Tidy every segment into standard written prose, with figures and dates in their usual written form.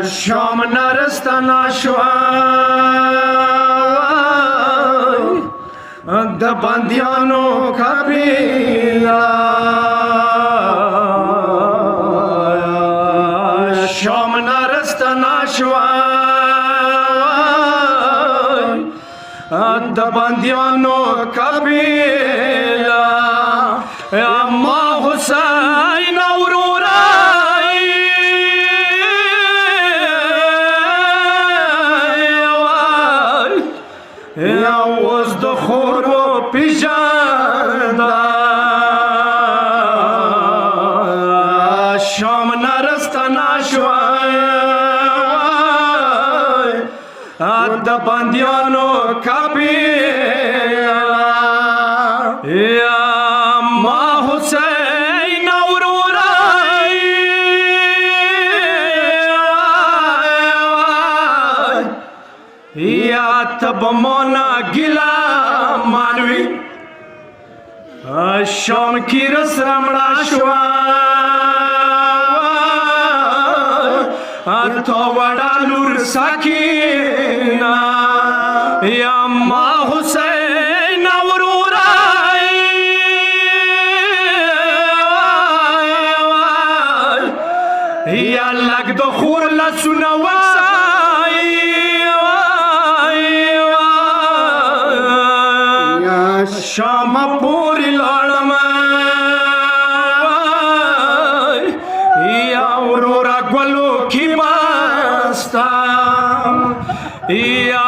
شام نرستنا شوا د بندیانو قبیله شام نرستنا شوا د بندیانو قبیله اما حسین اوز د خورو پیژانده شام نرستنا شوا د بندیانو قبیله اما حسین یا تب مونا گلا مانوی شام کی رس رمڑا شوا تو وڑا لور سکینہ یا ما حسین یا لگ دو خور لسونا وکسائی شام پوری لڑم یا اورورا گلو کی باستا یا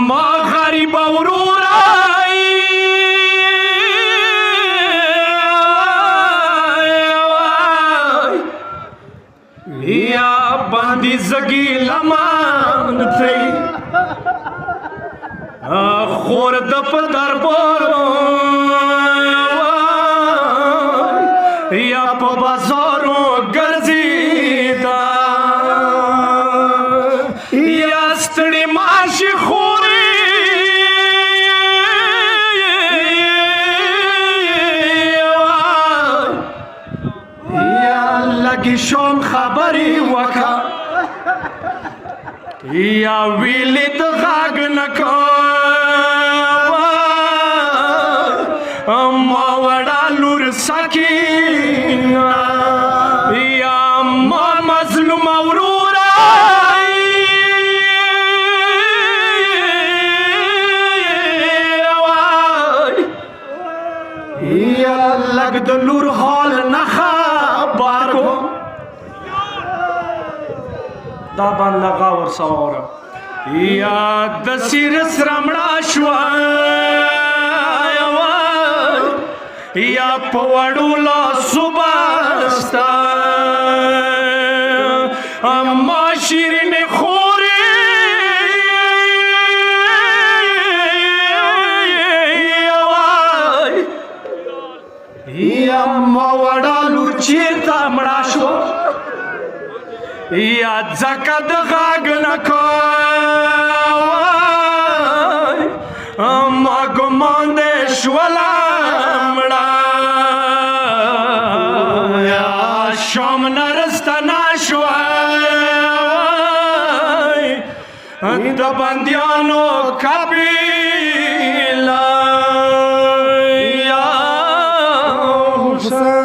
ما غریب اورورا یا باندی زگی لمان تھی خور دپ دربارو یا پا بازارو گرزیدا یا ستڑی ماشی خوری یا لگی شوم خبری وکا یا ویلی دغاگ نکو اما وڑا لور سکینہ یا اما مظلوم اورورا یا لگ دلور حال نخبار کو دا بان لگا ورساورا یا دسیر سرمڑا شوا یا پوڑو لا صبحستا اما شیرین خوری یا اما وڑا لوچیتا مڑا شو یا زکد غاگ نکو اما گمان دے شولا شام نرستنا شوا د بندیانو قبیله یا حسین